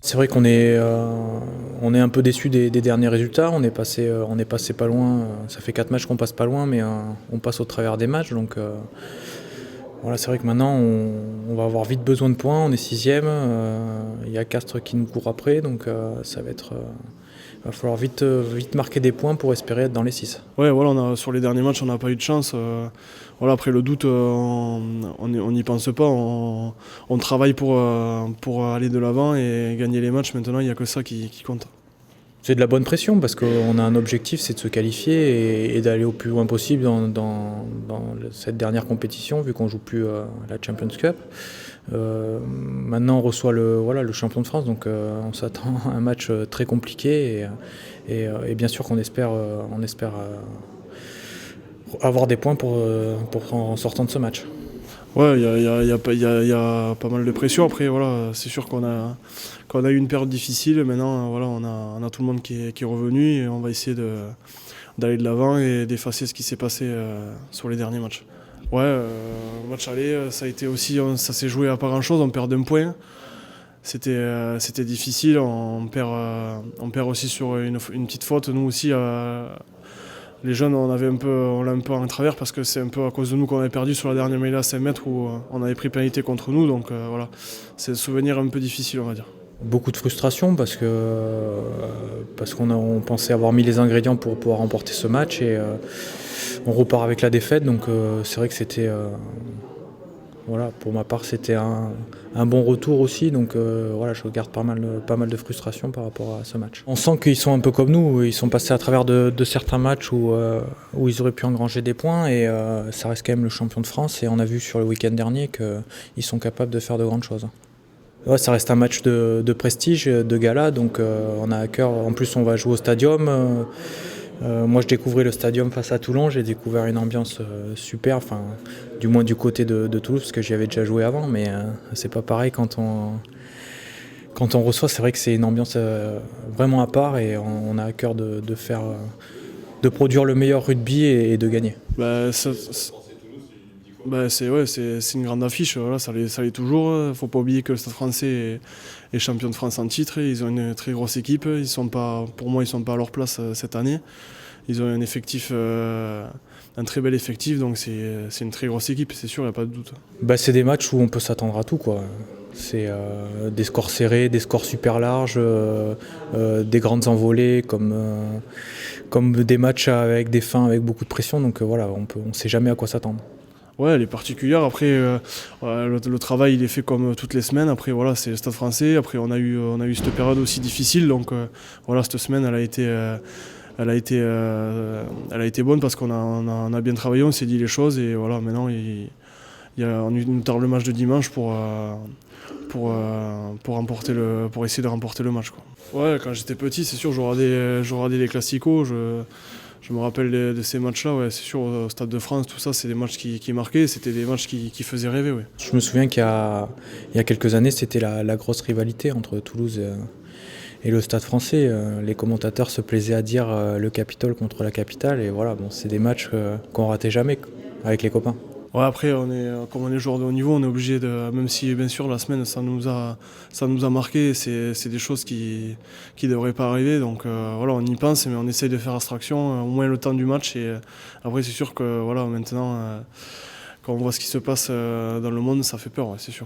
C'est vrai on est un peu déçu des derniers résultats. On est passé pas loin. Ça fait 4 matchs qu'on passe pas loin, mais on passe au travers des matchs. Donc voilà, c'est vrai que maintenant on va avoir vite besoin de points. On est sixième. Il y a Castres qui nous court après, donc ça va être. Va falloir vite marquer des points pour espérer être dans les 6. Ouais, voilà, sur les derniers matchs, on n'a pas eu de chance. Voilà, après le doute, on n'y pense pas. On travaille pour aller de l'avant et gagner les matchs. Maintenant, il n'y a que ça qui compte. C'est de la bonne pression parce qu'on a un objectif, c'est de se qualifier et d'aller au plus loin possible dans cette dernière compétition, vu qu'on ne joue plus à la Champions Cup. Maintenant, on reçoit le champion de France, donc on s'attend à un match très compliqué et bien sûr qu'on espère avoir des points pour en sortant de ce match. Ouais, il y a pas mal de pression. Après, voilà, c'est sûr qu'on a eu une période difficile. Maintenant, voilà, on a tout le monde qui est revenu et on va essayer d'aller de l'avant et d'effacer ce qui s'est passé sur les derniers matchs. Ouais, match aller, ça a été aussi, ça s'est joué à pas grand chose. On perd d'un point. C'était difficile. On perd aussi sur une petite faute. Nous aussi. Les jeunes, on l'a un peu en travers parce que c'est un peu à cause de nous qu'on avait perdu sur la dernière mêlée à 5 mètres où on avait pris pénalité contre nous. Donc voilà, c'est un souvenir un peu difficile, on va dire. Beaucoup de frustration parce qu'on pensait avoir mis les ingrédients pour pouvoir remporter ce match et on repart avec la défaite. Donc c'est vrai que c'était, voilà, pour ma part, c'était un bon retour aussi. Donc voilà, je garde pas mal de frustration par rapport à ce match. On sent qu'ils sont un peu comme nous. Ils sont passés à travers de certains matchs où ils auraient pu engranger des points et ça reste quand même le champion de France. Et on a vu sur le week-end dernier qu'ils sont capables de faire de grandes choses. Ouais, ça reste un match de prestige, de gala, donc on a à cœur. En plus, on va jouer au stadium. Moi, je découvrais le stadium face à Toulon. J'ai découvert une ambiance super, enfin, du moins du côté de Toulouse, parce que j'y avais déjà joué avant, mais c'est pas pareil quand on reçoit. C'est vrai que c'est une ambiance vraiment à part et on a à cœur de produire le meilleur rugby et de gagner. C'est une grande affiche, voilà, ça l'est toujours. Il ne faut pas oublier que le Stade français est champion de France en titre. Ils ont une très grosse équipe. Pour moi, ils ne sont pas à leur place cette année. Ils ont un très bel effectif, donc c'est une très grosse équipe, c'est sûr, il n'y a pas de doute. C'est des matchs où on peut s'attendre à tout, quoi. C'est des scores serrés, des scores super larges, des grandes envolées, comme des matchs avec des fins avec beaucoup de pression. Donc voilà, on ne sait jamais à quoi s'attendre. Ouais, elle est particulière. Après, le travail, il est fait comme toutes les semaines. Après, voilà, c'est le Stade français. Après, on a eu cette période aussi difficile. Donc, voilà, cette semaine, elle a été bonne parce on a bien travaillé, on s'est dit les choses. Et voilà, maintenant, on nous tarde le match de dimanche pour essayer de remporter le match, quoi. Ouais, quand j'étais petit, c'est sûr, je regardais les classicos. Je me rappelle de ces matchs-là, ouais, c'est sûr, au Stade de France, tout ça, c'est des matchs qui marquaient, c'était des matchs qui faisaient rêver. Ouais. Je me souviens qu'il y a quelques années, c'était la grosse rivalité entre Toulouse et le Stade français. Les commentateurs se plaisaient à dire le Capitole contre la capitale, et voilà, bon, c'est des matchs qu'on ratait jamais avec les copains. Ouais, après, comme on est joueur de haut niveau, on est obligé même si bien sûr la semaine ça nous a marqué, c'est des choses qui devraient pas arriver. Donc voilà, on y pense, mais on essaye de faire abstraction au moins le temps du match. Et après, c'est sûr que voilà, maintenant, quand on voit ce qui se passe dans le monde, ça fait peur, ouais, c'est sûr.